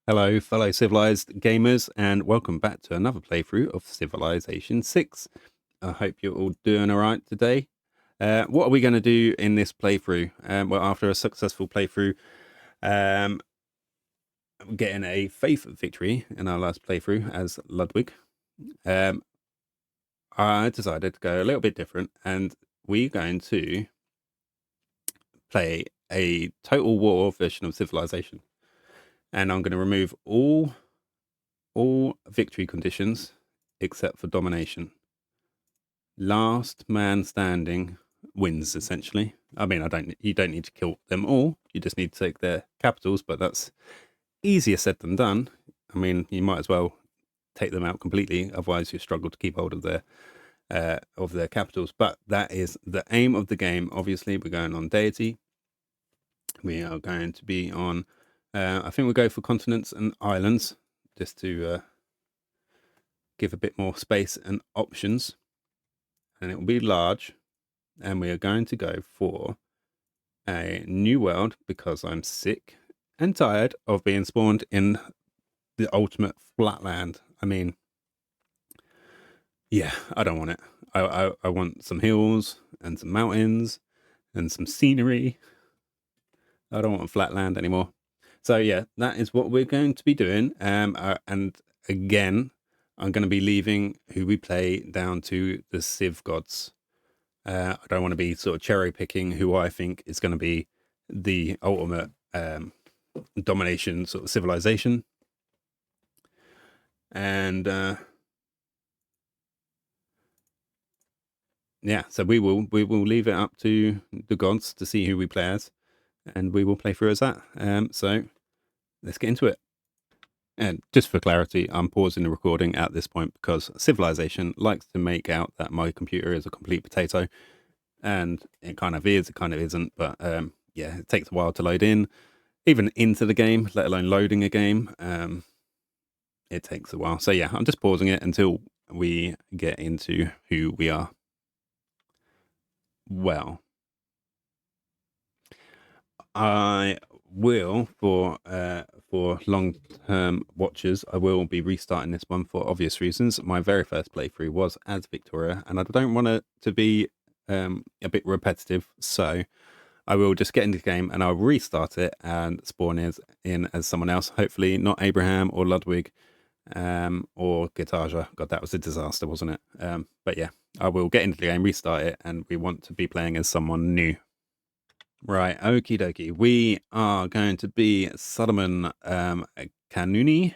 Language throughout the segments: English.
Hello, fellow civilized gamers, and welcome back to another playthrough of Civilization 6. I hope you're all doing all right today. What are we going to do in this playthrough? Well, after a successful playthrough, um, getting a faith victory in our last playthrough as Ludwig, um, I decided to go a little bit different, and we're going to play a total war version of Civilization. And I'm going to remove all victory conditions except for domination. Last man standing wins, essentially. I mean, you don't need to kill them all. You just need to take their capitals, but that's easier said than done. I mean, you might as well take them out completely, otherwise you struggle to keep hold of their capitals. But that is the aim of the game. Obviously, we're going on deity. We are going to be on. I think we'll go for continents and islands, just to give a bit more space and options. And it will be large. And we are going to go for a new world because I'm sick and tired of being spawned in the ultimate flatland. I mean, yeah, I don't want it. I want some hills and some mountains and some scenery. I don't want flatland anymore. So yeah, that is what we're going to be doing. And again, I'm going to be leaving who we play down to the Civ gods. I don't want to be sort of cherry picking who I think is going to be the ultimate domination sort of civilization. And yeah, so we will leave it up to the gods to see who we play as, and we will play through as that. So let's get into it. And just for clarity, I'm pausing the recording at this point because Civilization likes to make out that my computer is a complete potato. And it kind of is, it kind of isn't. But yeah, it takes a while to load in, even into the game, let alone loading a game. It takes a while. So yeah, I'm just pausing it until we get into who we are. Well, I will, for long-term watchers, I will be restarting this one for obvious reasons. My very first playthrough was as Victoria, and I don't want it to be a bit repetitive, so I will just get into the game and I'll restart it and spawn in as someone else. Hopefully not Abraham or Ludwig or Gitaja. God, that was a disaster, wasn't it? But yeah, I will get into the game, restart it, and we want to be playing as someone new. Right, okie dokie. We are going to be Suleiman Kanuni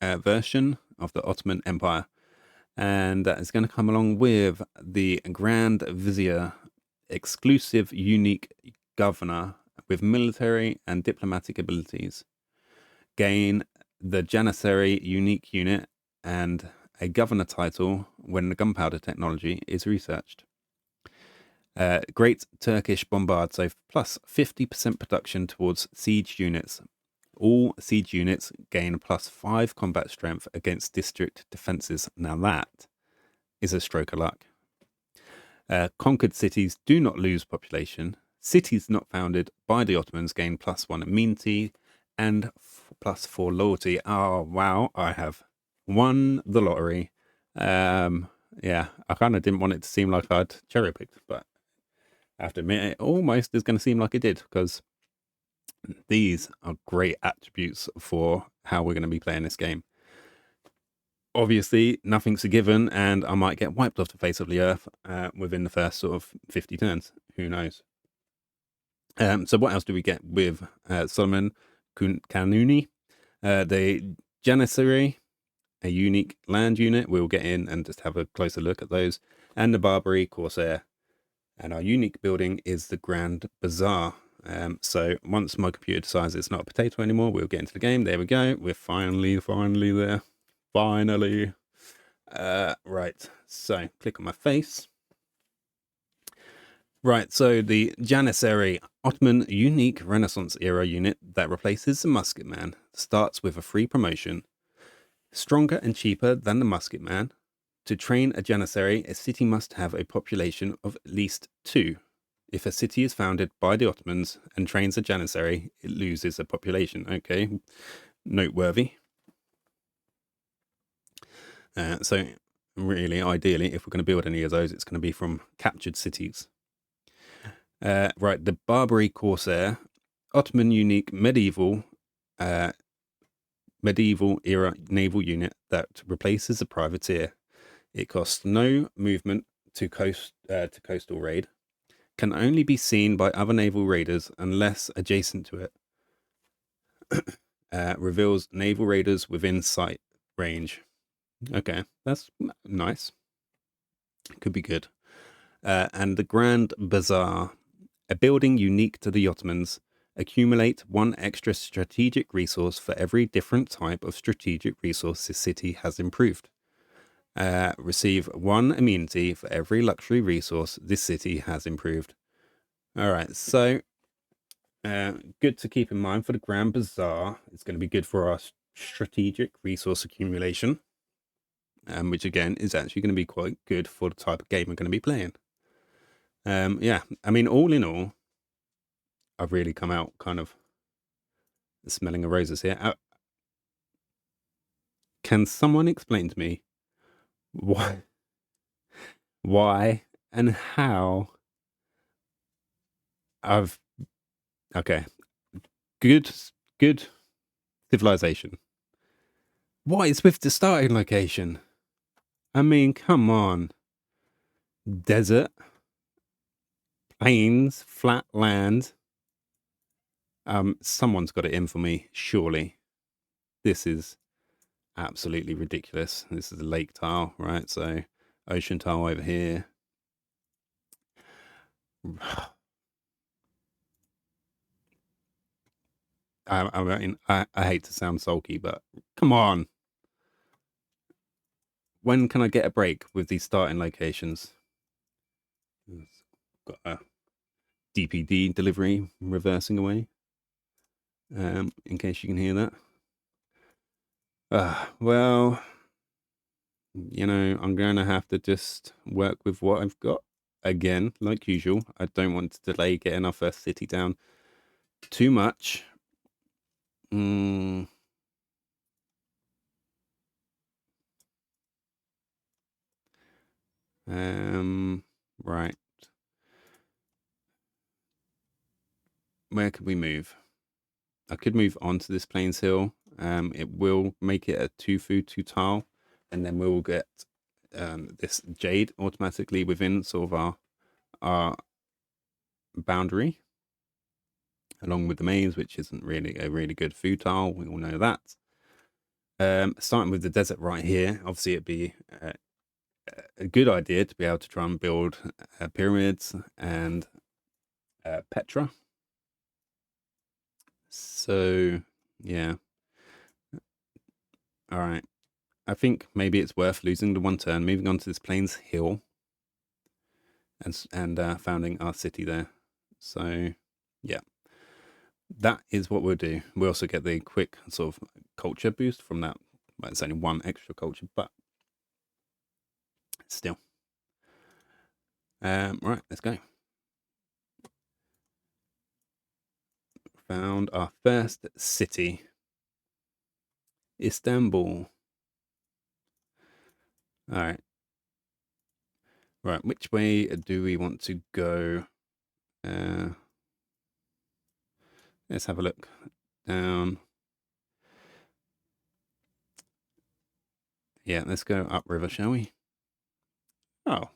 version of the Ottoman Empire. And that is going to come along with the Grand Vizier, exclusive, unique governor with military and diplomatic abilities. Gain the Janissary unique unit and a governor title when the gunpowder technology is researched. Great Turkish bombard, so plus 50% production towards siege units. All siege units gain plus 5 combat strength against district defenses. Now that is a stroke of luck. Conquered cities do not lose population. Cities not founded by the Ottomans gain plus 1 immunity and plus 4 loyalty. Oh, wow. I have won the lottery. Yeah, I kind of didn't want it to seem like I'd cherry picked, but I have to admit, it almost is going to seem like it did, because these are great attributes for how we're going to be playing this game. Obviously, nothing's a given, and I might get wiped off the face of the earth within the first sort of 50 turns. Who knows? So what else do we get with Suleiman Kanuni? The Janissary, a unique land unit. We'll get in and just have a closer look at those. And the Barbary Corsair. And our unique building is the Grand Bazaar. So once my computer decides it's not a potato anymore, we'll get into the game. There we go. We're finally there. Finally. Right. So click on my face. Right. So the Janissary Ottoman unique Renaissance era unit that replaces the Musket Man starts with a free promotion. Stronger and cheaper than the Musket Man. To train a Janissary, a city must have a population of at least 2. If a city is founded by the Ottomans and trains a Janissary, it loses a population. Okay, noteworthy. So really, ideally, if we're going to build any of those, it's going to be from captured cities. Right, the Barbary Corsair, Ottoman unique medieval era naval unit that replaces the privateer. It costs no movement to coastal raid. Can only be seen by other naval raiders unless adjacent to it. Reveals naval raiders within sight range. Okay, that's nice. Could be good. And the Grand Bazaar, a building unique to the Ottomans. Accumulate one extra strategic resource for every different type of strategic resource the city has improved. Receive one immunity for every luxury resource this city has improved. All right, so good to keep in mind for the Grand Bazaar. It's going to be good for our strategic resource accumulation, which again is actually going to be quite good for the type of game we're going to be playing. Yeah, I mean, all in all, I've really come out kind of smelling of roses here. Can someone explain to me why and how I've okay, good civilization. What is with the starting location? I mean, come on. Desert, plains, flat land. Someone's got it in for me, surely. This is absolutely ridiculous. This is a lake tile, right? So ocean tile over here. I mean, I hate to sound sulky, but come on. When can I get a break with these starting locations? Got a DPD delivery reversing away. In case you can hear that. Well, you know, I'm going to have to just work with what I've got. Again, like usual, I don't want to delay getting our first city down too much. Right. Where could we move? I could move on to this Plains Hill. It will make it a 2 food, 2 tile, and then we'll get this jade automatically within sort of our boundary, along with the maize, which isn't really a really good food tile. We all know that. Starting with the desert right here, obviously it'd be a good idea to be able to try and build pyramids and Petra. So, yeah. All right. I think maybe it's worth losing the one turn, moving on to this Plains Hill, and founding our city there. So, yeah, that is what we'll do. We also get the quick sort of culture boost from that. Well, it's only one extra culture, but still. Right, let's go. Found our first city, Istanbul. All right. Right, which way do we want to go? Let's have a look down. Yeah, let's go upriver, shall we? Oh.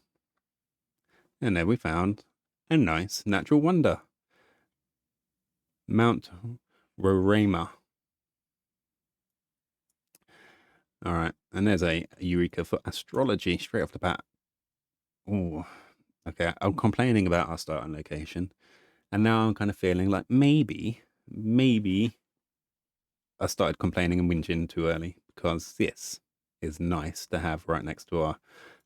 And there we found a nice natural wonder. Mount Roraima. All right, and there's a Eureka for astrology straight off the bat. Oh, okay. I'm complaining about our starting location, and now I'm kind of feeling like maybe I started complaining and whinging too early, because this is nice to have right next to our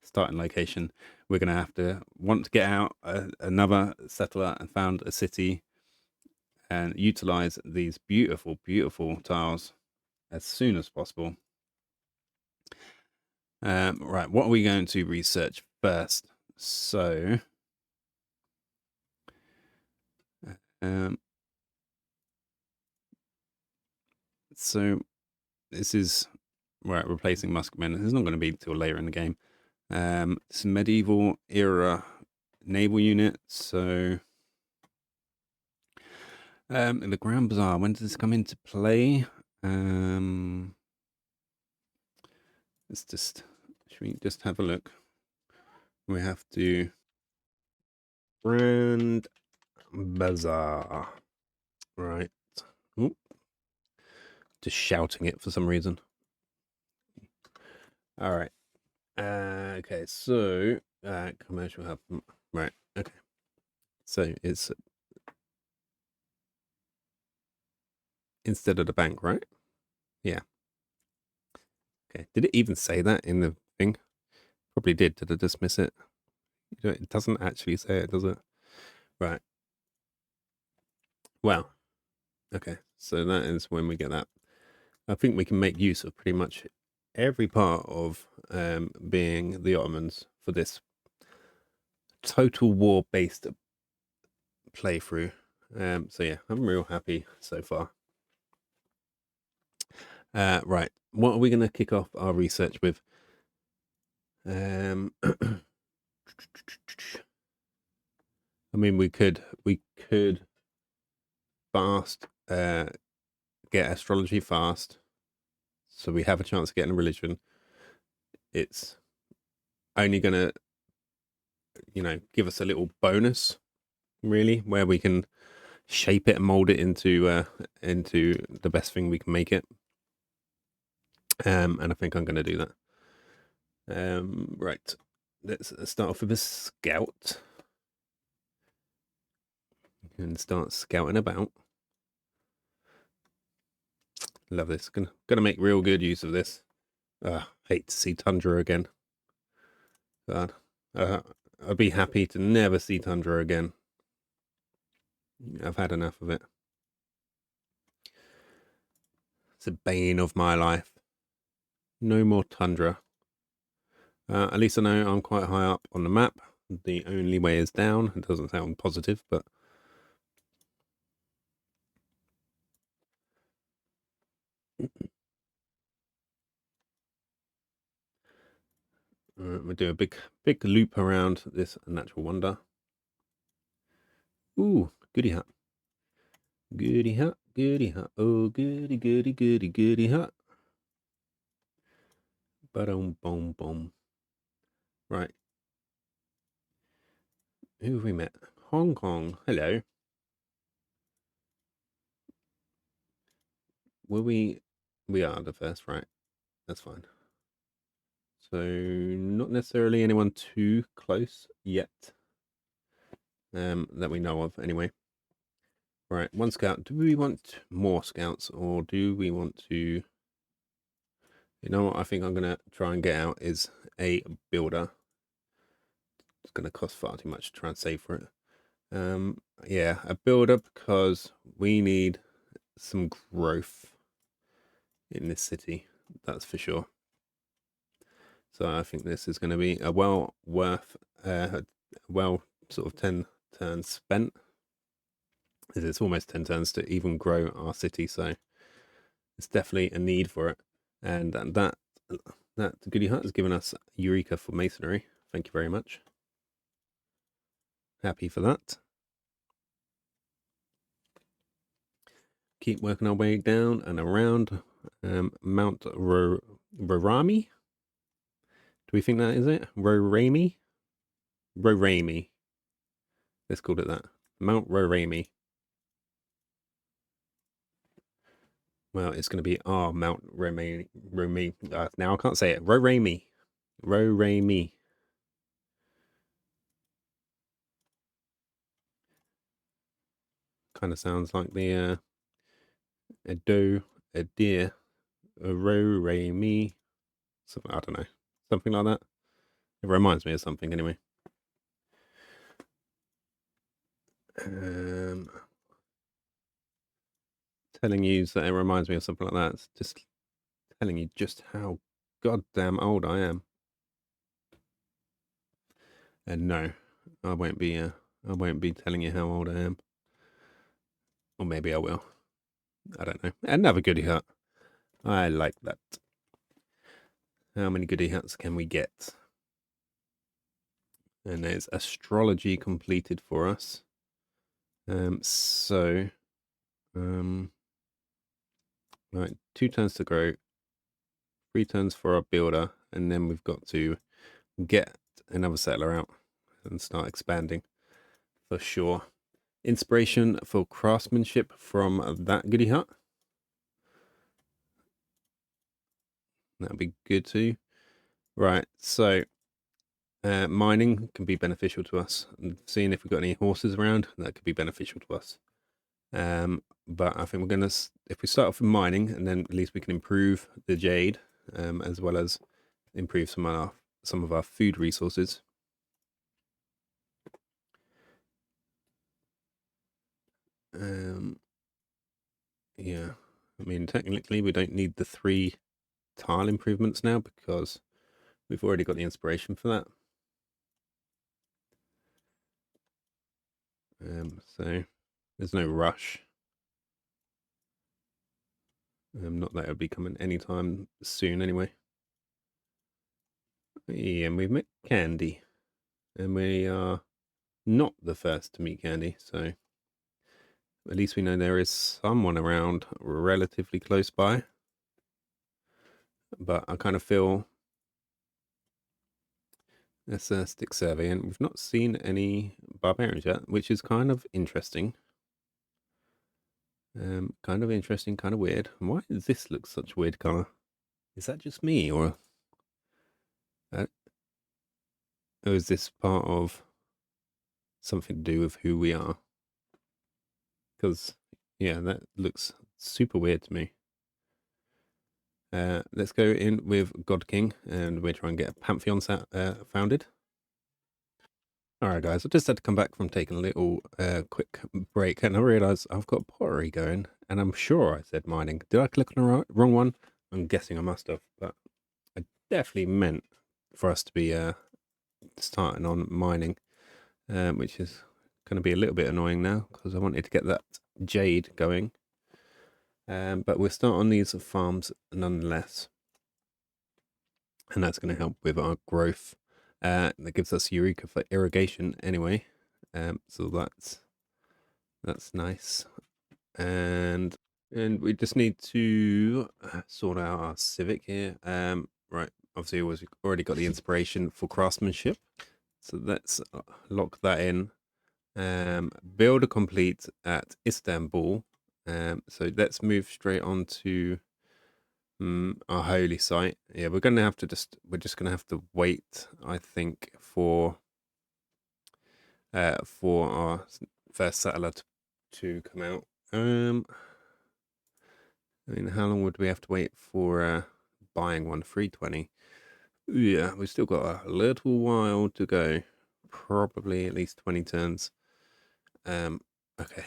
starting location. We're going to have to want to get out another settler and found a city and utilize these beautiful, beautiful tiles as soon as possible. Right, what are we going to research first? So, so this is right, replacing Muskmen. This is not going to be till later in the game. It's medieval era naval unit. So, in the Grand Bazaar, when does this come into play? Let's just, should we just have a look? We have to Grand Bazaar, right? Oop. Just shouting it for some reason. All right. Okay, so commercial hub, right? Okay, so it's instead of the bank, right? Yeah. Okay. Did it even say that in the thing? Probably did. Did it dismiss it? It doesn't actually say it, does it? Right. Well. Okay. So that is when we get that. I think we can make use of pretty much every part of being the Ottomans for this total war based playthrough. So yeah, I'm real happy so far. Right, what are we going to kick off our research with? I mean, we could fast get astrology fast, so we have a chance of getting a religion. It's only going to, give us a little bonus, really, where we can shape it and mold it into the best thing we can make it. And I think I'm going to do that. Right, let's start off with a scout. You can start scouting about. Love this. Gonna make real good use of this. Hate to see tundra again. God, I'd be happy to never see tundra again. I've had enough of it. It's a bane of my life. No more tundra. At least I know I'm quite high up on the map. The only way is down. It doesn't sound positive, but we'll do a big loop around this natural wonder. Ooh, goody hut. Goody hut, goody hut. Oh, goody, goody, goody, goody hut. Ba-dum, boom, boom. Right. Who have we met? Hong Kong. Hello. Were we are the first, right? That's fine. So not necessarily anyone too close yet. That we know of anyway. Right, one scout. Do we want more scouts or do we want to, what I think I'm gonna try and get out is a builder. It's gonna cost far too much to try and save for it. Yeah, a builder because we need some growth in this city, that's for sure. So I think this is going to be a well sort of 10 turns spent. It's almost 10 turns to even grow our city, so it's definitely a need for it. And that Goody Hut has given us Eureka for masonry. Thank you very much. Happy for that. Keep working our way down and around Mount Rorami. Do we think that is it? Rorami? Rorami. Let's call it that. Mount Rorami. Well, it's going to be Mount Rorami. Now I can't say it. Rorami. Rorami. Kind of sounds like the a doe, a deer, a Rorami. Something, I don't know. Something like that. It reminds me of something anyway. Telling you that it reminds me of something like that. It's just telling you just how goddamn old I am. And no, I won't be telling you how old I am. Or maybe I will. I don't know. Another Goody Hut. I like that. How many goody hats can we get? And there's astrology completed for us. Right, 2 turns to grow, 3 turns for our builder, and then we've got to get another settler out and start expanding for sure. Inspiration for craftsmanship from that goody hut. That'd be good too. Right, so mining can be beneficial to us. And seeing if we've got any horses around, that could be beneficial to us. But I think we're gonna, if we start off with mining, and then at least we can improve the jade, as well as improve some of our food resources. Yeah, I mean technically we don't need the 3 tile improvements now because we've already got the inspiration for that. So there's no rush. Not that it'll be coming anytime soon anyway. Yeah, and we've met Candy, and we are not the first to meet Candy, so at least we know there is someone around relatively close by. But I kind of feel let's stick survey, and we've not seen any barbarians yet, which is kind of interesting. Kind of interesting, kind of weird. Why does this look such a weird color? Is that just me, or is this part of something to do with who we are? Because yeah, that looks super weird to me. Let's go in with God King, and we're trying to get a Pantheon founded. All right, guys, I just had to come back from taking a little quick break, and I realised I've got pottery going, and I'm sure I said mining. Did I click on the wrong one? I'm guessing I must have, but I definitely meant for us to be starting on mining, which is going to be a little bit annoying now because I wanted to get that jade going. But we'll start on these farms nonetheless, and that's going to help with our growth. That gives us Eureka for irrigation anyway, so that's nice. And we just need to sort out our civic here. Right, obviously we've already got the inspiration for craftsmanship, so let's lock that in. Builder complete at Istanbul. So let's move straight on to our holy site. Yeah, we're just gonna have to wait, I think, for our first settler to come out. I mean, how long would we have to wait for buying one? 320. Yeah, we've still got a little while to go. Probably at least 20 turns. Okay.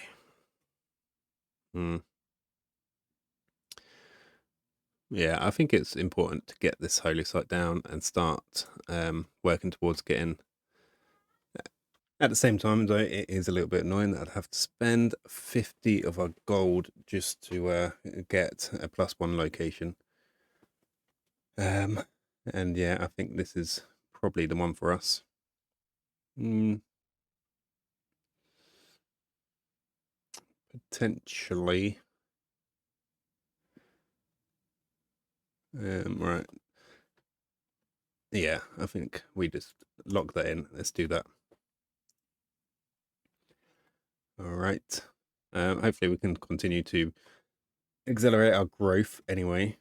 Yeah, I think it's important to get this holy site down and start working towards getting. At the same time, though, it is a little bit annoying that I'd have to spend 50 of our gold just to get a +1 location. And yeah, I think this is probably the one for us. Potentially. Right. Yeah, I think we just lock that in. Let's do that. All right. Hopefully we can continue to accelerate our growth anyway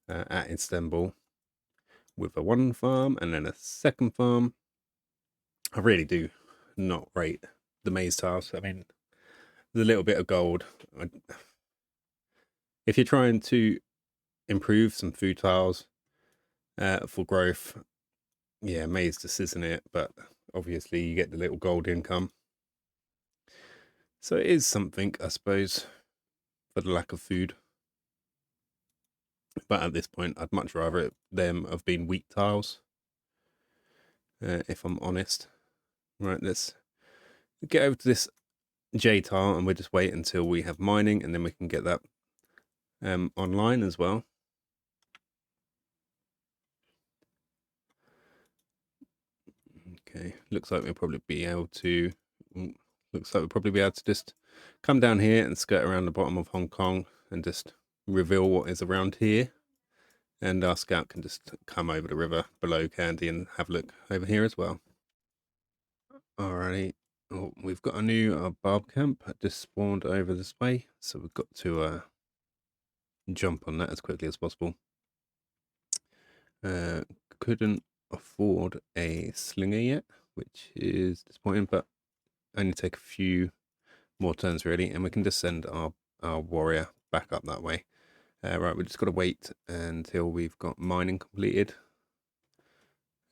at Istanbul with a 1 farm and then a 2nd farm. I really do not rate the maize tiles. I mean, there's a little bit of gold. If you're trying to improve some food tiles for growth, yeah, maize just isn't it, but obviously you get the little gold income. So it is something, I suppose, for the lack of food. But at this point, I'd much rather them have been wheat tiles, if I'm honest. Right, let's get over to this J tile, and we'll just wait until we have mining, and then we can get that online as well. Okay, looks like we'll probably be able to. Looks like we'll probably be able to just come down here and skirt around the bottom of Hong Kong and just reveal what is around here. And our scout can just come over the river below Candy and have a look over here as well. Alrighty. Oh, we've got a new barb camp just spawned over this way, so we've got to jump on that as quickly as possible. Couldn't afford a slinger yet, which is disappointing, but only take a few more turns really, and we can just send our warrior back up that way. Right, we've just got to wait until we've got mining completed.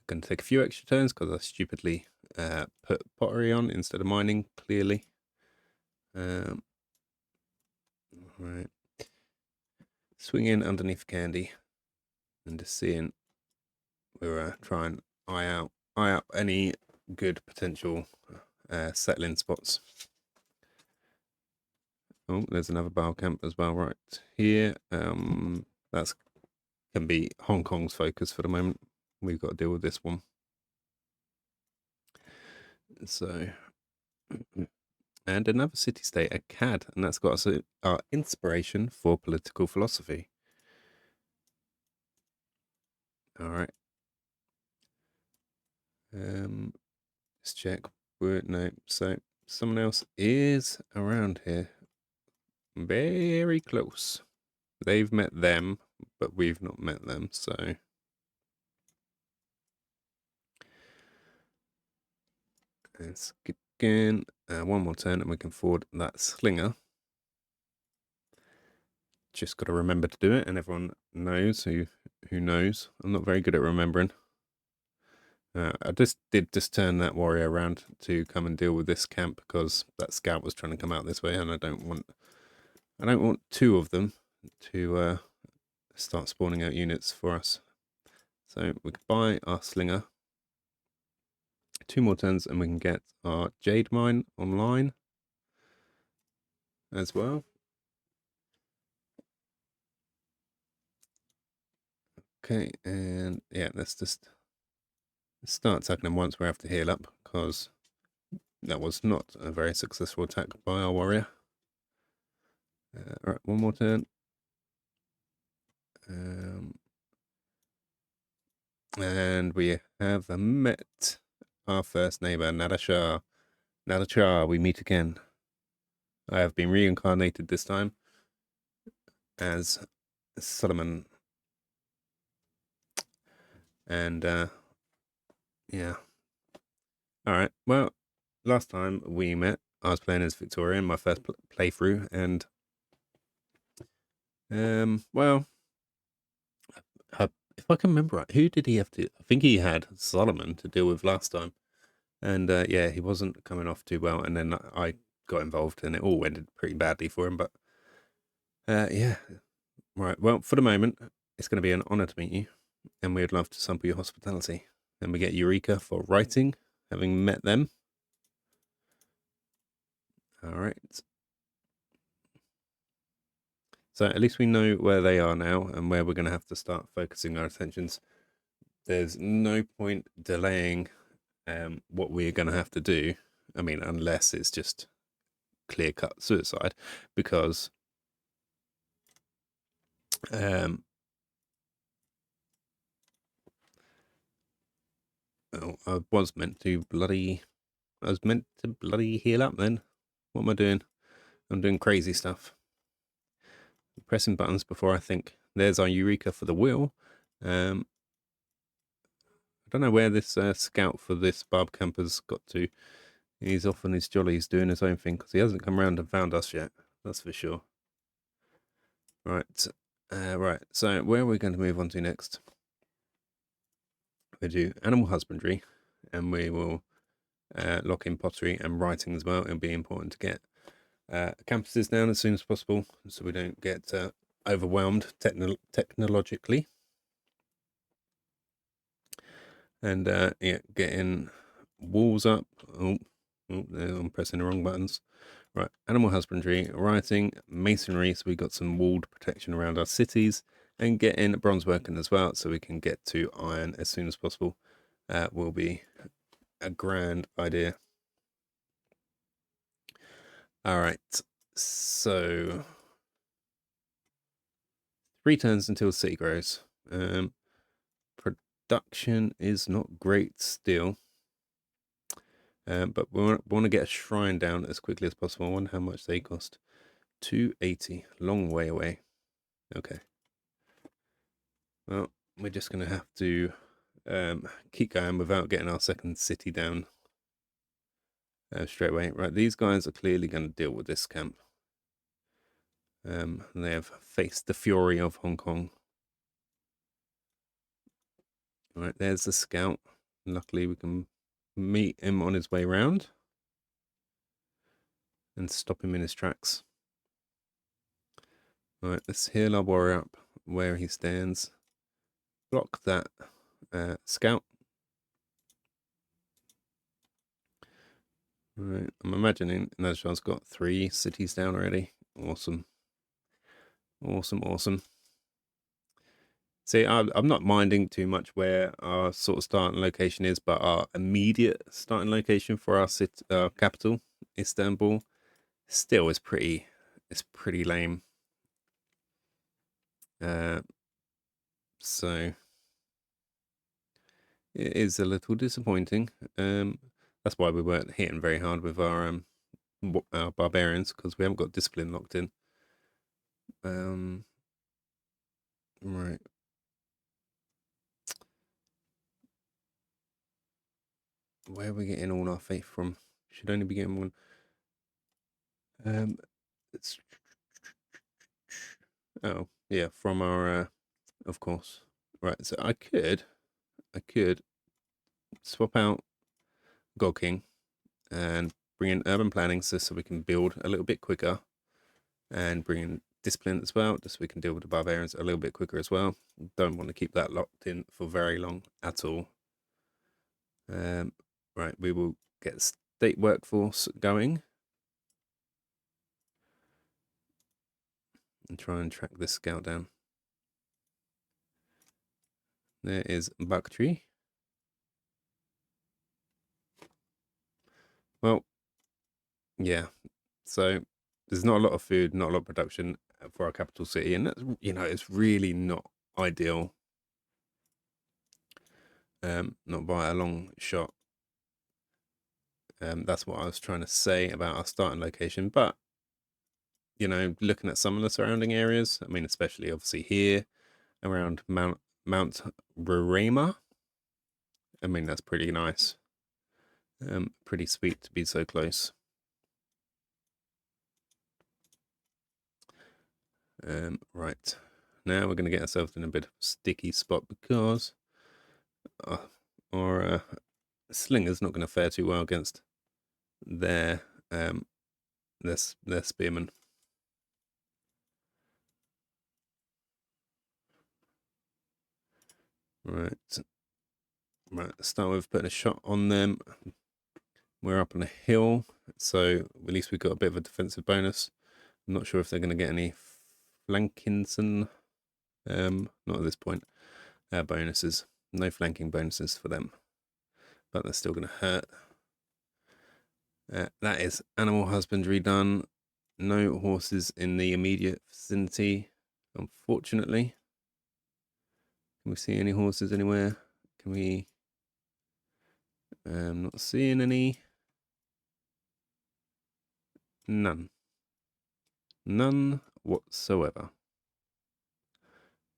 Going to take a few extra turns because I stupidly put pottery on instead of mining, clearly. Right. Swing in underneath Candy and just seeing we're trying eye out any good potential settling spots. Oh, there's another bar camp as well right here. That's can be Hong Kong's focus for the moment. We've got to deal with this one. So, and another city-state, a CAD, and that's got us our inspiration for political philosophy. All right. Let's check. No, so someone else is around here. Very close. They've met them, but we've not met them, so. Let's get again. One more turn and we can forward that slinger. Just got to remember to do it, and everyone knows who knows. I'm not very good at remembering. I did turn that warrior around to come and deal with this camp because that scout was trying to come out this way, and I don't want two of them to start spawning out units for us. So we can buy our slinger. 2 more turns and we can get our jade mine online as well. Okay, and yeah, let's just start attacking them once we have to heal up, because that was not a very successful attack by our warrior. All right, one more turn. And we have met our first neighbor, Nadashar. Nadashar, we meet again. I have been reincarnated this time as Suleiman. And yeah. All right. Well, last time we met, I was playing as Victoria in my first playthrough, and well, if I can remember right, who did he have to? I think he had Solomon to deal with last time, and yeah, he wasn't coming off too well, and then I got involved, and it all ended pretty badly for him. But yeah, right. Well, for the moment, it's going to be an honor to meet you, and we'd love to sample your hospitality. And we get Eureka for writing, having met them. All right. So at least we know where they are now and where we're going to have to start focusing our attentions. There's no point delaying what we're going to have to do. I mean, unless it's just clear-cut suicide, because oh, I was meant to bloody heal up then. What am I doing? I'm doing crazy stuff. Pressing buttons before I think. There's our Eureka for the wheel. I don't know where this scout for this barb camper's got to. He's off on his jollies doing his own thing, because he hasn't come around and found us yet. That's for sure. Right. Right. So where are we going to move on to next? We do animal husbandry, and we will lock in pottery and writing as well. It'll be important to get campuses down as soon as possible, so we don't get overwhelmed technologically. And yeah, getting walls up. Oh, Oh, I'm pressing the wrong buttons. Right, animal husbandry, writing, masonry, so we got some walled protection around our cities, and getting bronze working as well, so we can get to iron as soon as possible. Will be a grand idea. All right, so 3 turns until city grows. Production is not great still. But we want to get a shrine down as quickly as possible. I wonder how much they cost. 280, long way away. Okay. Well, we're just going to have to keep going without getting our second city down straight away. Right, these guys are clearly going to deal with this camp. They have faced the fury of Hong Kong. All right, there's the scout. Luckily, we can meet him on his way round and stop him in his tracks. All right, let's heal our warrior up where he stands. Block that scout. Right, I'm imagining Najjar's got 3 cities down already. Awesome. Awesome. See, I'm not minding too much where our sort of starting location is, but our immediate starting location for our city, capital, Istanbul, still is pretty lame. So it is a little disappointing. That's why we weren't hitting very hard with our barbarians, because we haven't got discipline locked in. Right. Where are we getting all our faith from? Should only be getting one. It's oh yeah, from our of course. Right, so I could swap out God King and bring in urban planning so we can build a little bit quicker, and bring in discipline as well, just so we can deal with the barbarians a little bit quicker as well. Don't want to keep that locked in for very long at all. Right, we will get state workforce going and try and track this scout down. There is Bakhtri. Well, yeah. So there's not a lot of food, not a lot of production for our capital city, and that's, it's really not ideal. Not by a long shot. That's what I was trying to say about our starting location. But looking at some of the surrounding areas, I mean, especially obviously here around Mount Roraima, I mean, that's pretty nice. Pretty sweet to be so close. Right, now we're going to get ourselves in a bit of a sticky spot because our slinger's not going to fare too well against their spearmen. Right, let's start with putting a shot on them. We're up on a hill, so at least we've got a bit of a defensive bonus. I'm not sure if they're going to get any flankinson. Not at this point. Bonuses. No flanking bonuses for them, but they're still going to hurt. That is animal husbandry done. No horses in the immediate vicinity, unfortunately. Can we see any horses anywhere? Can we? Not seeing any. None whatsoever.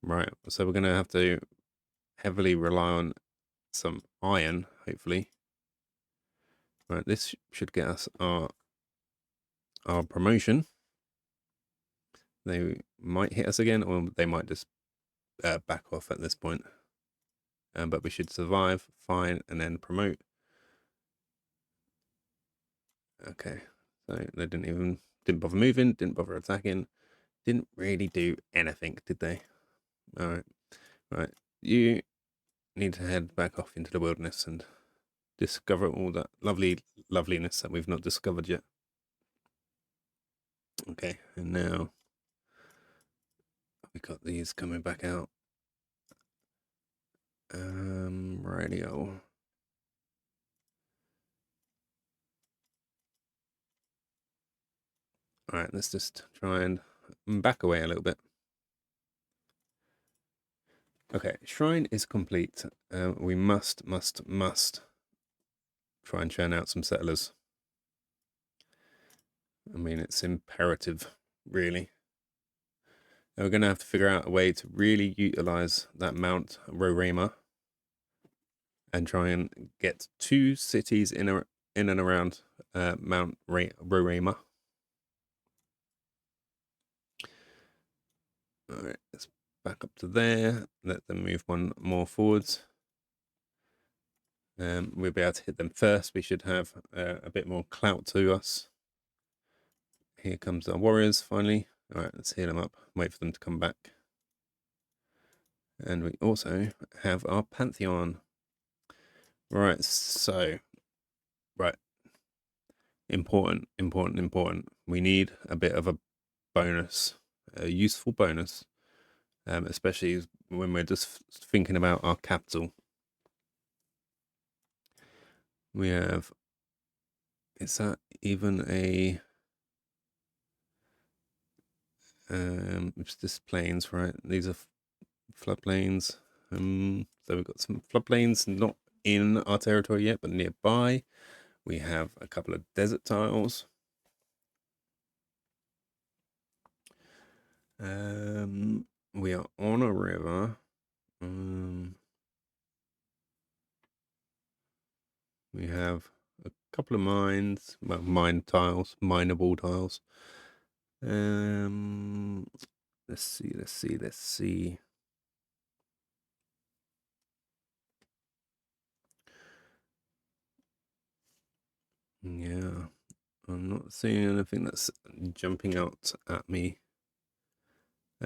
Right, so we're going to have to heavily rely on some iron, hopefully. Right, this should get us our promotion. They might hit us again, or they might just back off at this point. But we should survive, fine, and then promote. Okay, so they didn't bother moving, didn't bother attacking, didn't really do anything, did they? All right, you need to head back off into the wilderness and discover all that loveliness that we've not discovered yet. Okay, and now we got these coming back out. Radio. All right, let's just try and back away a little bit. Okay, shrine is complete. We must try and churn out some settlers. I mean, it's imperative, really. And we're going to have to figure out a way to really utilize that Mount Roraima and try and get 2 cities in and around Mount Roraima. All right, let's back up to there. Let them move one more forwards. We'll be able to hit them first. We should have a bit more clout to us. Here comes our warriors finally. All right, let's heal them up. Wait for them to come back. And we also have our Pantheon. Right, so, right. Important. We need a bit of a bonus, a useful bonus, especially when we're just thinking about our capital. We have, is that even a, it's just plains, right? These are floodplains. So we've got some floodplains not in our territory yet, but nearby. We have a couple of desert tiles. We are on a river. We have a couple of mines, well, mineable tiles. Let's see. Yeah, I'm not seeing anything that's jumping out at me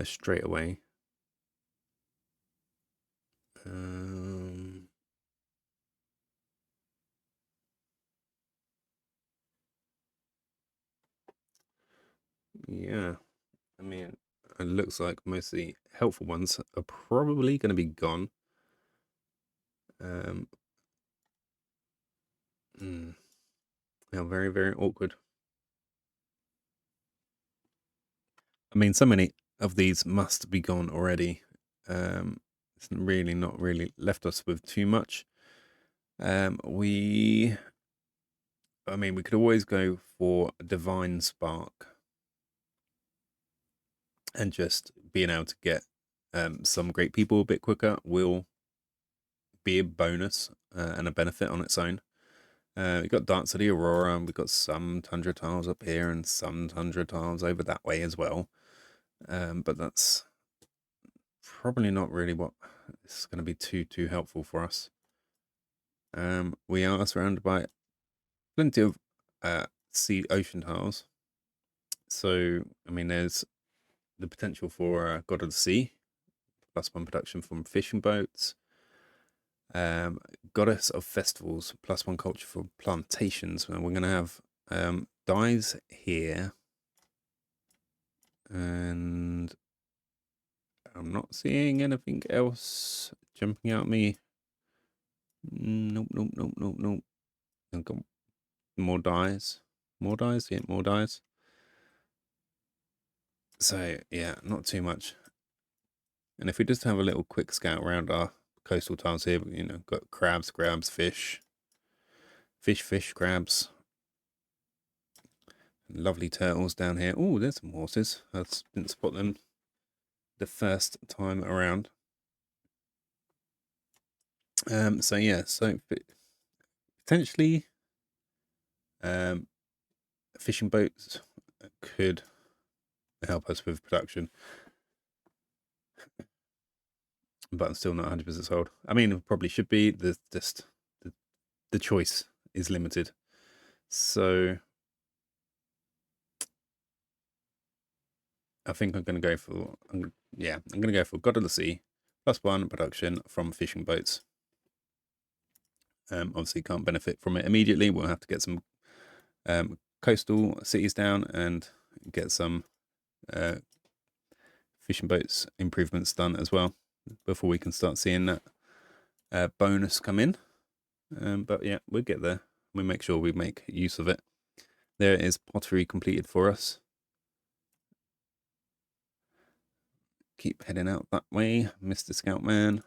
straight away. Yeah, I mean, it looks like most of the helpful ones are probably going to be gone. Now, very, very awkward. I mean, so many of these must be gone already. It's really not really left us with too much. I mean, we could always go for a divine spark and just being able to get some great people a bit quicker will be a bonus and a benefit on its own. We've got Dark City Aurora, and we've got some tundra tiles up here and some tundra tiles over that way as well. But that's probably not really what is going to be too helpful for us. We are surrounded by plenty of ocean tiles. So, I mean, there's the potential for God of the Sea, +1 production from fishing boats. Goddess of Festivals, +1 culture for plantations. And we're going to have dyes here. And I'm not seeing anything else jumping out at me. Nope. I've got more dyes. More dyes. So, yeah, not too much. And if we just have a little quick scout around our coastal tiles here, you know, got crabs, fish, crabs. Lovely turtles down here. Oh, there's some horses. I didn't spot them the first time around. So yeah, so potentially fishing boats could help us with production, but I'm still not 100% sold. I mean, it probably should be. The choice is limited, so I think I'm going to go for I'm going to go for God of the Sea, +1 production from fishing boats. Obviously can't benefit from it immediately. We'll have to get some coastal cities down and get some fishing boats improvements done as well before we can start seeing that bonus come in. But yeah, we'll get there. We make sure we make use of it. There is pottery completed for us. Keep heading out that way, Mr. Scoutman.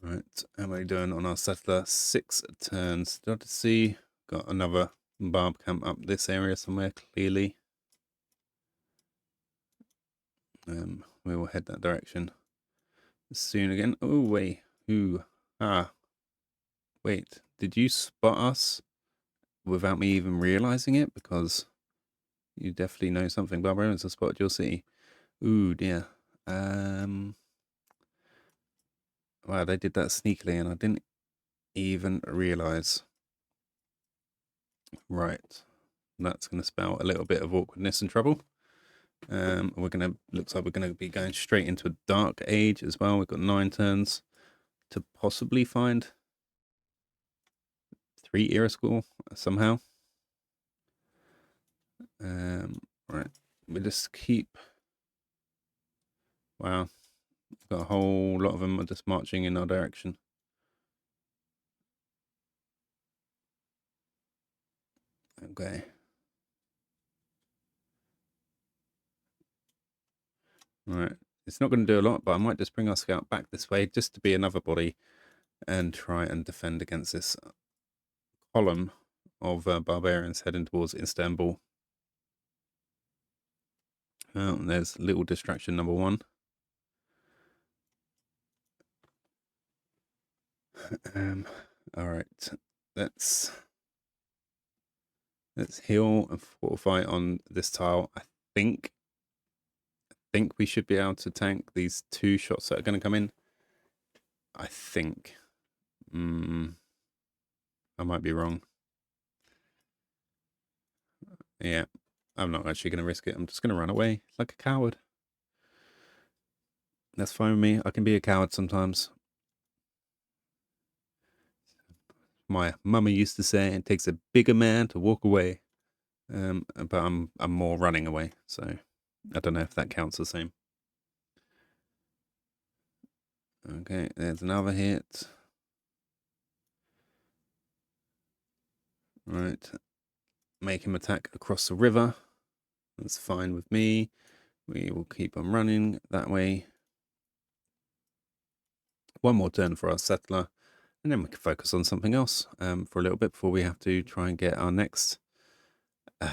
Right, how are we doing on our settler? 6 turns. Did I see? Got another barb camp up this area somewhere, clearly. We will head that direction soon again. Oh, wait. Ooh. Ah. Wait, did you spot us without me even realizing it? Because you definitely know something. Barbarians have spotted your city. Ooh, dear. Wow, they did that sneakily and I didn't even realize. Right. That's going to spell a little bit of awkwardness and trouble. Looks like we're gonna be going straight into a dark age as well. We've got 9 turns to possibly find 3 era school somehow. Right, we just keep. Wow, we've got a whole lot of them are just marching in our direction. Okay. Right, it's not going to do a lot, but I might just bring our scout back this way just to be another body and try and defend against this column of barbarians heading towards Istanbul. Oh, there's little distraction number 1. All right, let's heal and fortify on this tile. I think we should be able to tank these 2 shots that are going to come in. I think. I might be wrong. Yeah, I'm not actually going to risk it. I'm just going to run away like a coward. That's fine with me. I can be a coward sometimes. My mama used to say it takes a bigger man to walk away. But I'm more running away, so I don't know if that counts the same. Okay, there's another hit. Right, make him attack across the river. That's fine with me. We will keep on running that way. 1 more turn for our settler, and then we can focus on something else for a little bit before we have to try and get our next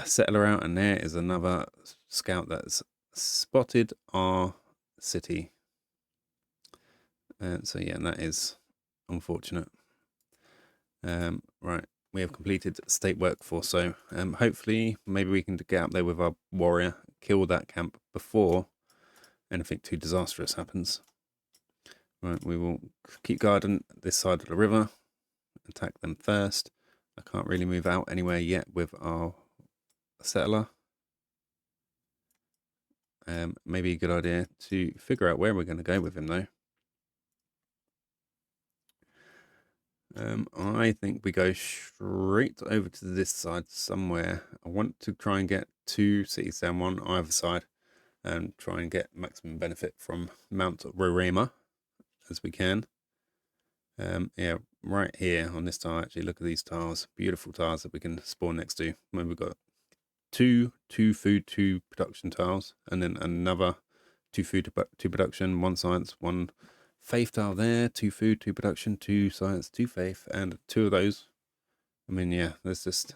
settler out. And there is another scout that's spotted our city. So yeah, that is unfortunate. Right, we have completed state workforce, so hopefully maybe we can get up there with our warrior, kill that camp before anything too disastrous happens. Right, we will keep guard on this side of the river, attack them first. I can't really move out anywhere yet with our settler. Maybe a good idea to figure out where we're going to go with him though. I think we go straight over to this side somewhere. I want to try and get 2 cities down, 1 on either side, and try and get maximum benefit from Mount Rorema as we can. Yeah, right here on this tile, actually, look at these tiles. Beautiful tiles that we can spawn next to. When we've got 2 food, 2 production tiles, and then another 2 food, 2 production, 1 science, 1 faith tile there, 2 food, 2 production, 2 science, 2 faith, and 2 of those. I mean, yeah, there's just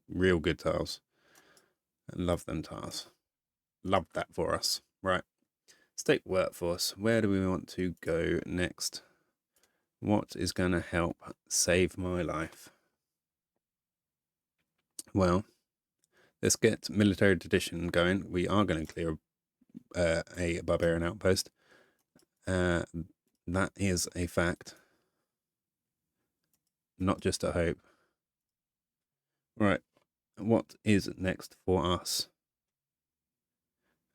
real good tiles. I love them tiles. Love that for us. Right. State workforce. Where do we want to go next? What is going to help save my life? Well, let's get military tradition going. We are going to clear a barbarian outpost. That is a fact. Not just a hope. Right. What is next for us?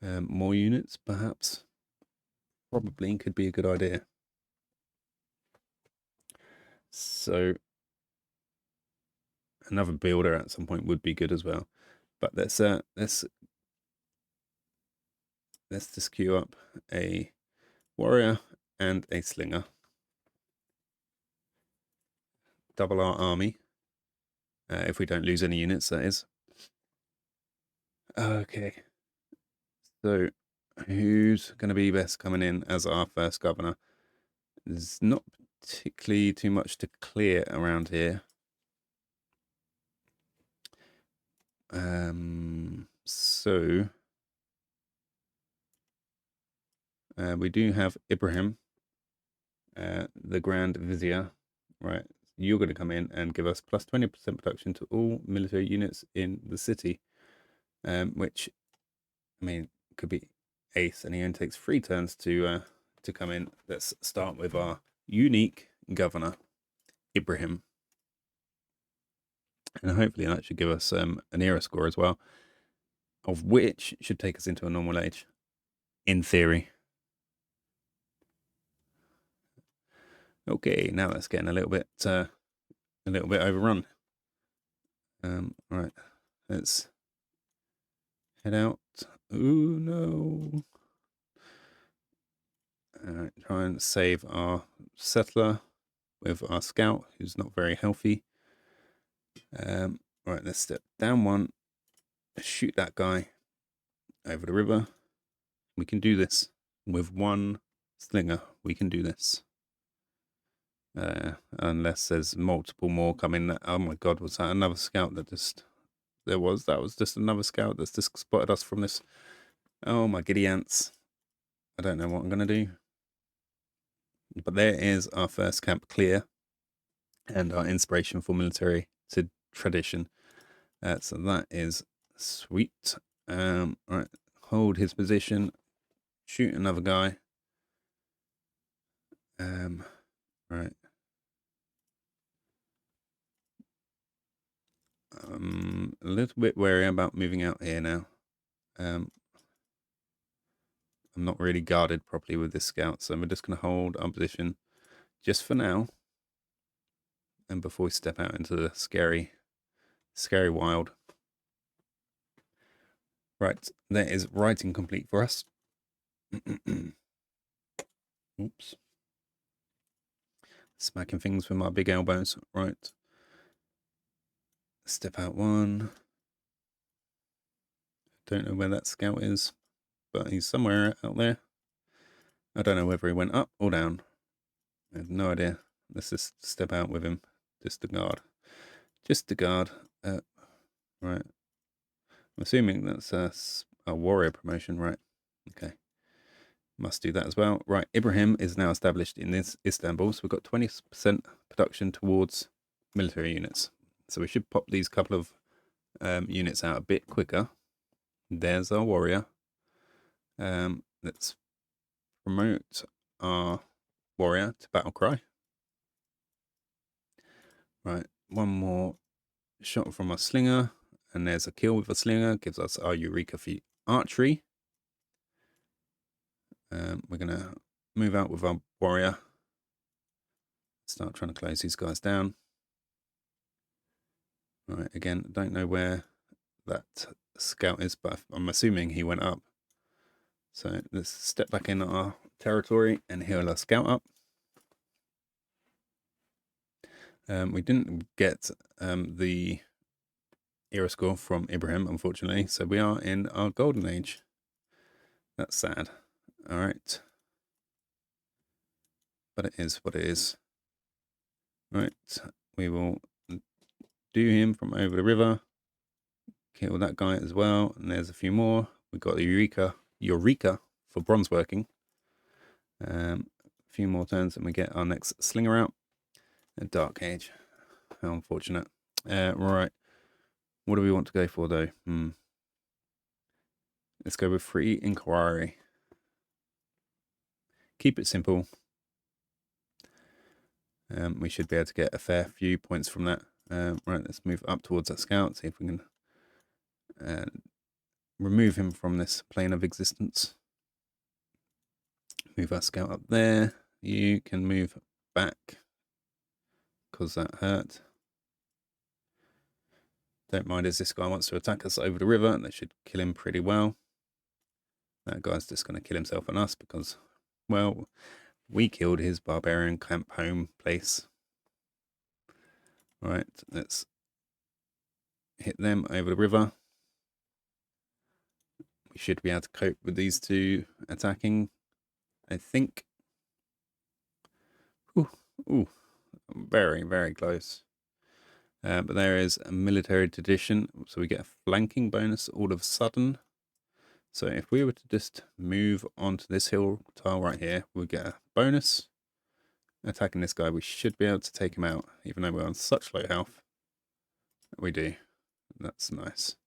More units, perhaps? Probably could be a good idea. So another builder at some point would be good as well. But let's just queue up a warrior and a slinger. Double our army. If we don't lose any units, that is. Okay. So who's going to be best coming in as our first governor? There's not particularly too much to clear around here. So we do have Ibrahim, the Grand Vizier, right? You're going to come in and give us plus 20% production to all military units in the city, which, I mean, could be ace, and he only takes 3 turns to come in. Let's start with our unique governor, Ibrahim, and hopefully that should give us an era score as well, of which should take us into a normal age, in theory. Okay, now that's getting a little bit overrun. Right, let's head out. Ooh, no. Alright, try and save our settler with our scout, who's not very healthy. Right, let's step down 1, shoot that guy over the river. We can do this with 1 slinger. We can do this. Unless there's multiple more coming. Oh my god, was that another scout that just... that was just another scout that's just spotted us from this. Oh my giddy ants. I don't know what I'm going to do. But there is our first camp clear. And our inspiration for military to tradition. So that is sweet. Right, hold his position. Shoot another guy. Right. A little bit wary about moving out here now. I'm not really guarded properly with this scout, so we're just going to hold our position just for now. And before we step out into the scary wild. Right, that is writing complete for us. Oops. Smacking things with my big elbows. Right. Step out 1. Don't know where that scout is, but he's somewhere out there. I don't know whether he went up or down. I have no idea. Let's just step out with him. Just to guard. Just to guard. Right. I'm assuming that's a warrior promotion, right? Okay. Must do that as well. Right. Ibrahim is now established in this Istanbul, so we've got 20% production towards military units. So we should pop these couple of units out a bit quicker. There's our warrior. Let's promote our warrior to battle cry. Right, 1 more shot from our slinger, and there's a kill with a slinger, gives us our Eureka for archery. We're going to move out with our warrior. Start trying to close these guys down. Right, again, don't know where that scout is, but I'm assuming he went up. So let's step back in our territory and heal our scout up. We didn't get the era score from Ibrahim, unfortunately, so we are in our golden age. That's sad. All right. But it is what it is. Right, we will do him from over the river. Kill that guy as well, and there's a few more. We've got the Eureka for bronze working. A few more turns and we get our next slinger out. A dark age. How unfortunate. Right. What do we want to go for though? Let's go with free inquiry. Keep it simple. We should be able to get a fair few points from that. Right, let's move up towards that scout, see if we can remove him from this plane of existence. Move our scout up there. You can move back. because that hurt. Don't mind as this guy wants to attack us over the river, and they should kill him pretty well. That guy's just going to kill himself on us because, well, we killed his barbarian camp home place. Right, let's hit them over the river. We should be able to cope with these two attacking, I think. Ooh, very, very close. But there is a military tradition, so we get a flanking bonus all of a sudden. So if we were to just move onto this hill tile right here, we'll get a bonus. Attacking this guy, we should be able to take him out, even though we're on such low health. We do. That's nice.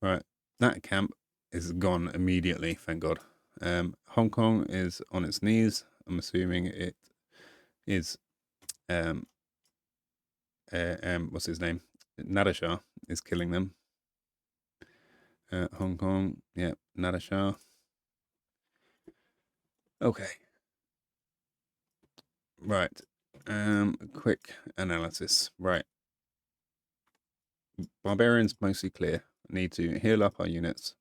Right, that camp is gone immediately, thank God. Hong Kong is on its knees. I'm assuming it is what's his name? Nadashah is killing them. Hong Kong, yeah, Nadashah. Okay. Right. Quick analysis. Right. Barbarians mostly clear. Need to heal up our units.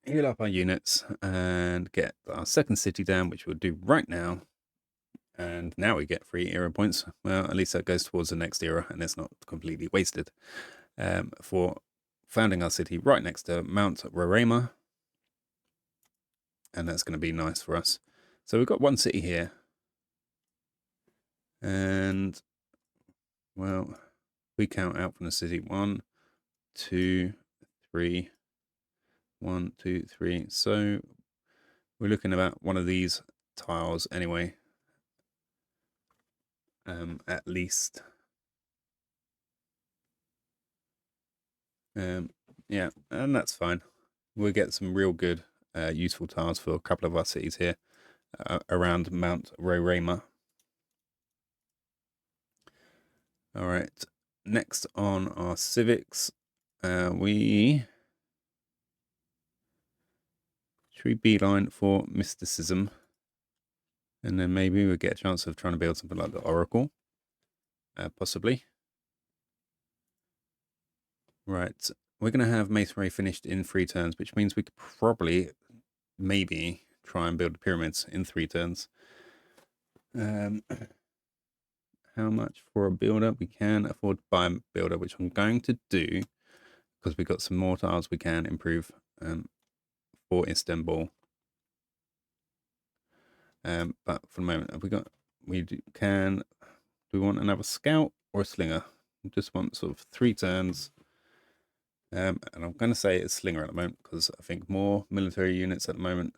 Heal up our units and get our second city down, which we'll do right now. And now we get 3 era points. Well, at least that goes towards the next era, and it's not completely wasted. For founding our city right next to Mount Roraima. And that's going to be nice for us. So we've got 1 city here. And, well, we count out from the city. 1, 2, 3. 1, 2, 3. So we're looking about one of these tiles anyway. At least. Yeah, and that's fine. We'll get some real good, useful tiles for a couple of our cities here around Mount Roraima. All right, next on our civics, should we beeline for mysticism, and then maybe we'll get a chance of trying to build something like the Oracle, possibly. Right, we're going to have masonry finished in 3 turns, which means we could probably, maybe, try and build the pyramids in 3 turns. How much for a builder? We can afford to buy a builder, which I'm going to do because we've got some more tiles we can improve for Istanbul. But for the moment, have we got? Do we want another scout or a slinger? We just want sort of 3 turns. And I'm going to say it's slinger at the moment because I think more military units at the moment,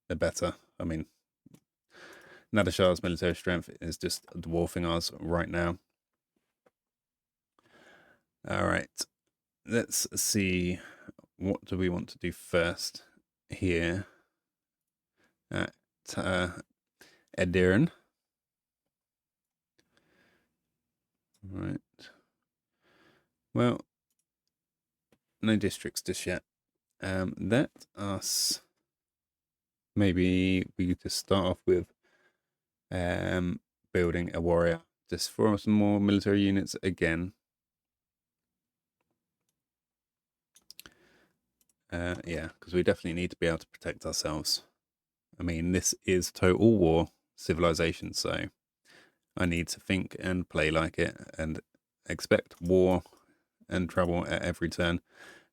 they're better. I mean, Nadashah's military strength is just dwarfing ours right now. All right, let's see. What do we want to do first here at Ediran? Right. Well, no districts just yet. Let us maybe we could just start off with building a warrior just for some more military units again. Yeah, because we definitely need to be able to protect ourselves. I mean, this is total war civilization, so I need to think and play like it and expect war and trouble at every turn.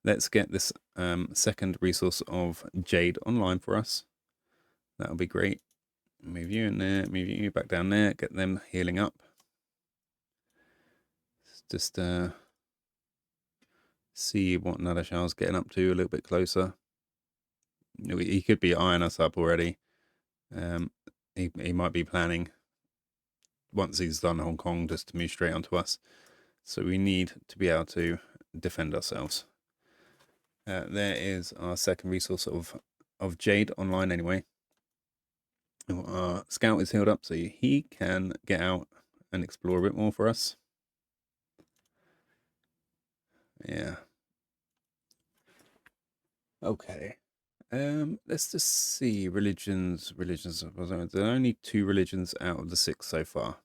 Let's get this second resource of Jade online for us. That'll be great. Move you in there, move you back down there, get them healing up. Just see what Nadashah's getting up to a little bit closer. He could be eyeing us up already. He might be planning once he's done Hong Kong just to move straight onto us. So we need to be able to defend ourselves. There is our second resource of Jade online anyway. Our scout is healed up, so he can get out and explore a bit more for us. Yeah. Okay. Let's just see religions. There are only 2 religions out of the 6 so far.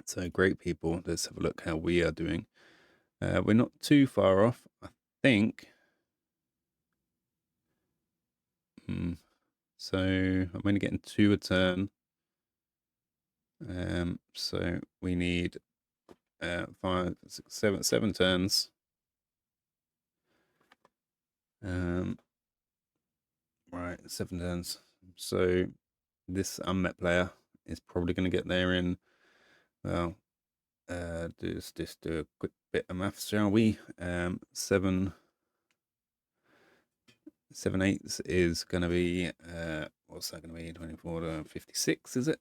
So great people. Let's have a look how we are doing. We're not too far off, I think. So I'm only getting 2 a turn. So we need 5, 6, 7 turns. Right, 7 turns. So this unmet player is probably going to get there in, well, just do a quick bit of maths, shall we? 7 8 is going to be, what's that going to be? 24 to 56, is it?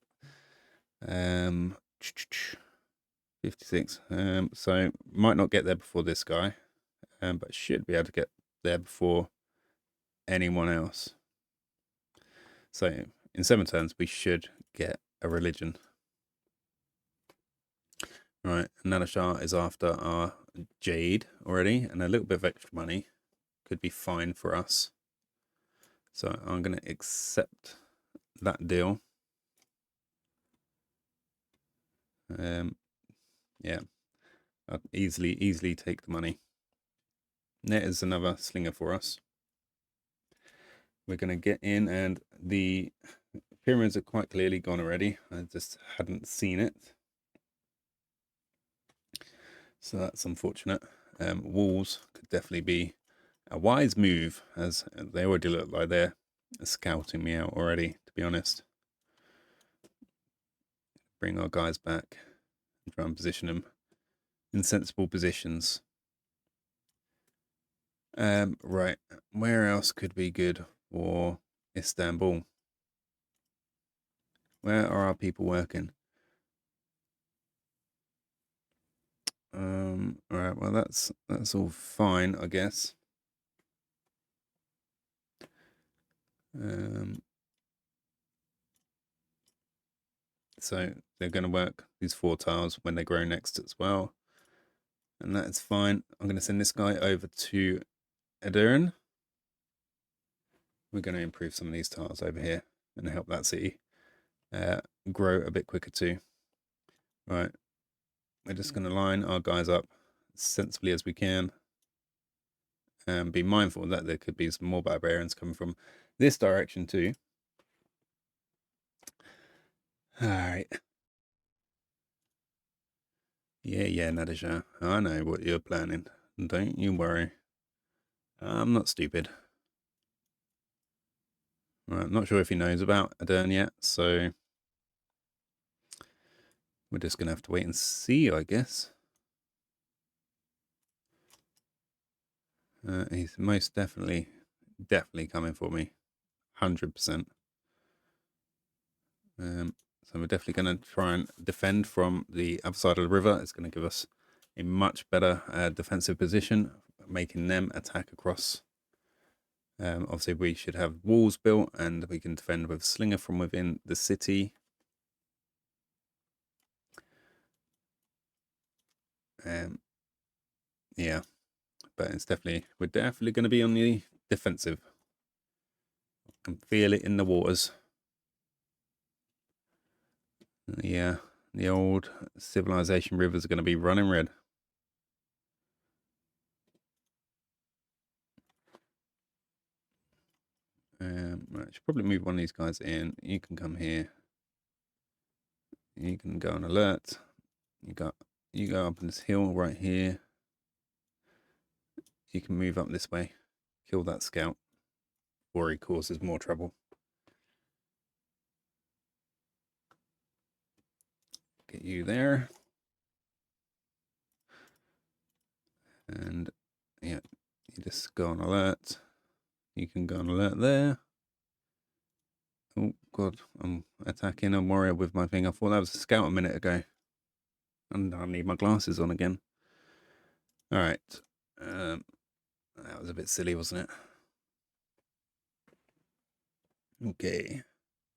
56. So might not get there before this guy, but should be able to get there before anyone else. So in 7 turns, we should get a religion. Right, Nadashar is after our jade already, and a little bit of extra money could be fine for us. So I'm going to accept that deal. Yeah, I'd easily take the money. There is another slinger for us. We're going to get in, and the pyramids are quite clearly gone already. I just hadn't seen it. So that's unfortunate. Walls could definitely be a wise move, as they already look like they're scouting me out already, to be honest. Bring our guys back and try and position them in sensible positions. Right, where else could be good for Istanbul? Where are our people working? All right, well that's all fine, I guess. So they're going to work these 4 tiles when they grow next as well, and that is fine. I'm going to send this guy over to Edirne. We're going to improve some of these tiles over here and help that city grow a bit quicker too. Right, we're just going to line our guys up as sensibly as we can, and be mindful that there could be some more barbarians coming from this direction too. All right. Yeah, Nadija, I know what you're planning. Don't you worry. I'm not stupid. Right, I'm not sure if he knows about Edirne yet, so we're just going to have to wait and see, I guess. He's most definitely coming for me. 100%. So we're definitely going to try and defend from the other side of the river. It's going to give us a much better defensive position, making them attack across. Obviously, we should have walls built, and we can defend with slinger from within the city. Yeah, but we're definitely going to be on the defensive. I can feel it in the waters. Yeah, the old civilization rivers are going to be running red. Right, I should probably move one of these guys in. You can come here. You can go on alert. You go up on this hill right here. You can move up this way. Kill that scout before he causes more trouble. Get you there. And yeah, you just go on alert. You can go on alert there. Oh god, I'm attacking a warrior with my thing. I thought that was a scout a minute ago. And I need my glasses on again. Alright. That was a bit silly, wasn't it? Okay.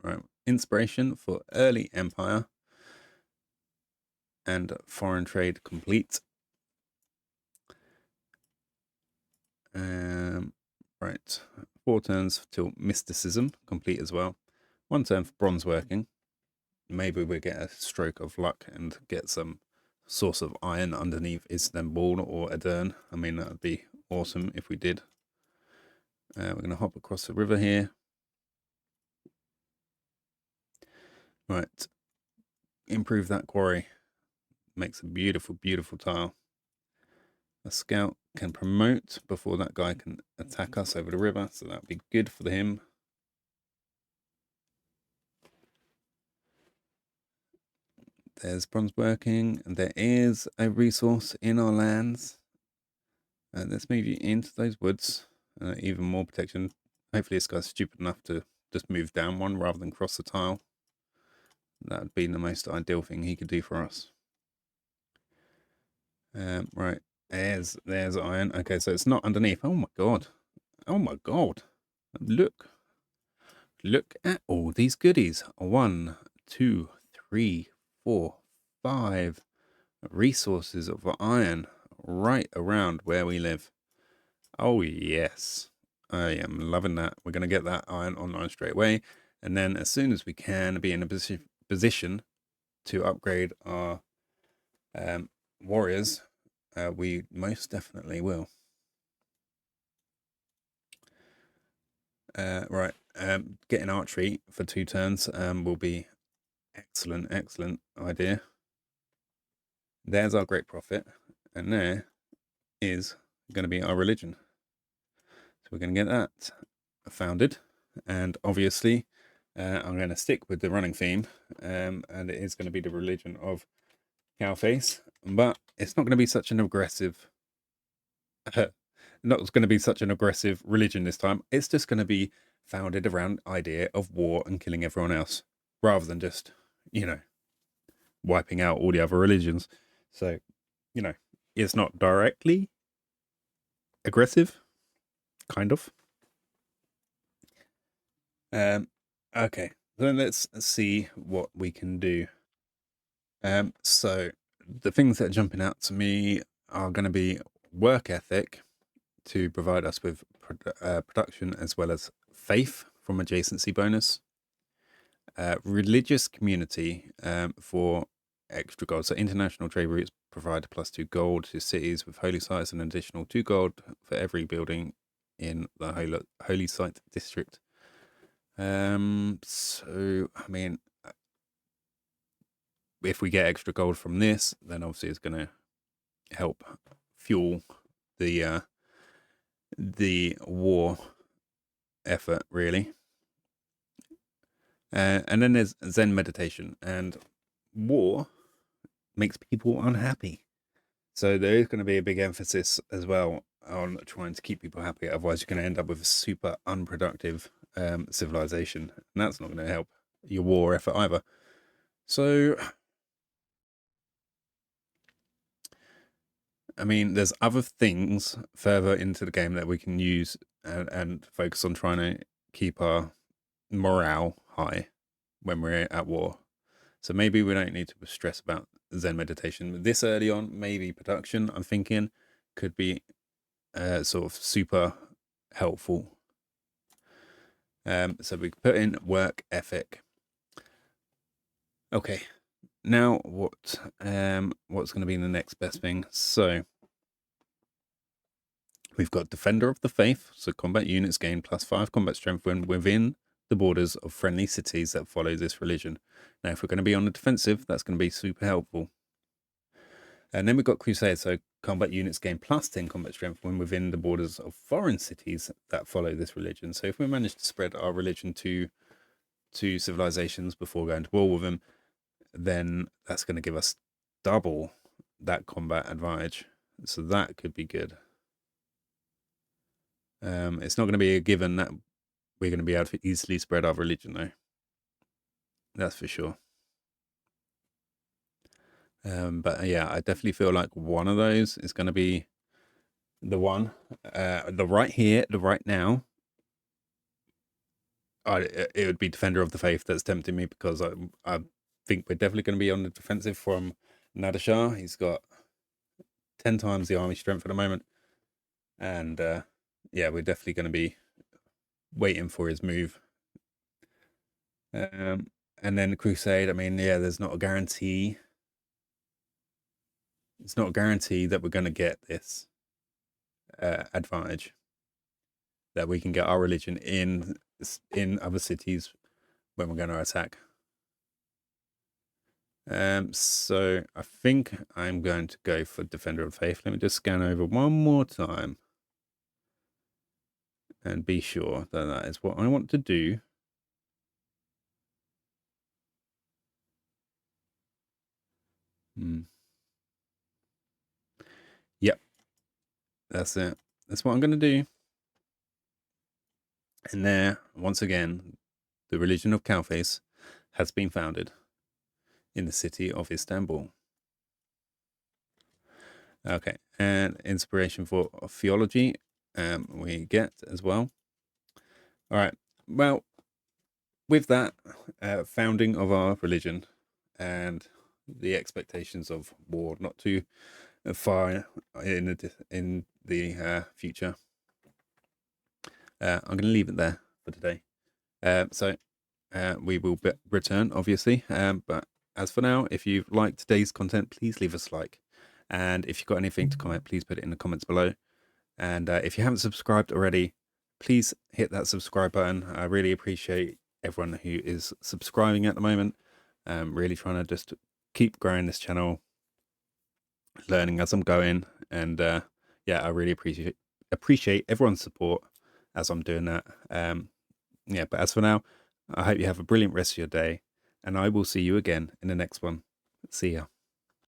Right. Inspiration for early empire and foreign trade complete. Right, Right, 4 turns till mysticism complete as well. 1 turn for bronze working. Maybe we'll get a stroke of luck and get some source of iron underneath Istanbul or Edirne. I mean, that would be awesome if we did. We're going to hop across the river here. Right, improve that quarry. Makes a beautiful, beautiful tile. A scout can promote before that guy can attack us over the river, so that would be good for him. There's bronze working, and there is a resource in our lands. Let's move you into those woods. Even more protection. Hopefully this guy's stupid enough to just move down one rather than cross the tile. That would be the most ideal thing he could do for us. Right, there's iron. Okay, so it's not underneath. Oh my god. Oh my god. Look at all these goodies. 1, 2, 3, 4, 5 resources of iron right around where we live. Oh yes, I am loving that. We're going to get that iron online straight away, and then as soon as we can be in a position to upgrade our warriors, we most definitely will. Right, getting archery for 2 turns will be excellent idea. There's our great prophet, and there is going to be our religion. So we're going to get that founded, and obviously I'm going to stick with the running theme, and it is going to be the religion of JPCowFace, but it's not going to be such an aggressive not going to be such an aggressive religion this time. It's just going to be founded around idea of war and killing everyone else, rather than just, you know, wiping out all the other religions. So, you know, it's not directly aggressive, kind of. Okay, so let's see what we can do. So the things that are jumping out to me are going to be work ethic to provide us with production as well as faith from adjacency bonus. Religious community for extra gold. So international trade routes provide +2 gold to cities with holy sites and an additional 2 gold for every building in the holy site district. So I mean, if we get extra gold from this, then obviously it's going to help fuel the war effort, really. And then there's Zen meditation, and war makes people unhappy. So there is going to be a big emphasis as well on trying to keep people happy. Otherwise, you're going to end up with a super unproductive civilization, and that's not going to help your war effort either. So, I mean, there's other things further into the game that we can use and focus on trying to keep our morale high when we're at war. So maybe we don't need to stress about Zen meditation. This early on, maybe production, I'm thinking, could be sort of super helpful. So we put in work ethic. Okay, now what's going to be the next best thing? So we've got Defender of the Faith. So combat units gain +5 combat strength when within the borders of friendly cities that follow this religion. Now, if we're going to be on the defensive, that's going to be super helpful. And then we've got Crusade, so combat units gain +10 combat strength when within the borders of foreign cities that follow this religion. So if we manage to spread our religion to civilizations before going to war with them, then that's going to give us double that combat advantage. So that could be good. It's not going to be a given that we're going to be able to easily spread our religion, though. That's for sure. But yeah, I definitely feel like one of those is going to be the one. The right here, the right now. It would be Defender of the Faith that's tempting me, because I think we're definitely going to be on the defensive from Nader. He's got 10 times the army strength at the moment. And yeah, we're definitely going to be waiting for his move. And then Crusade, I mean, yeah, there's not a guarantee. It's not a guarantee that we're going to get this advantage, that we can get our religion in other cities when we're going to attack. So I think I'm going to go for Defender of Faith. Let me just scan over one more time and be sure that that is what I want to do. Yep, that's it. That's what I'm going to do. And there, once again, the religion of CowFace has been founded in the city of Istanbul. Okay, and inspiration for theology we get as well. All right, well, with that founding of our religion and the expectations of war not too far in the future, I'm going to leave it there for today. So we will return, obviously. But as for now, if you've liked today's content, please leave us a like. And if you've got anything to comment, please put it in the comments below. And if you haven't subscribed already, please hit that subscribe button. I really appreciate everyone who is subscribing at the moment. Really trying to just keep growing this channel, learning as I'm going. And yeah, I really appreciate everyone's support as I'm doing that. Yeah, but as for now, I hope you have a brilliant rest of your day, and I will see you again in the next one. See ya.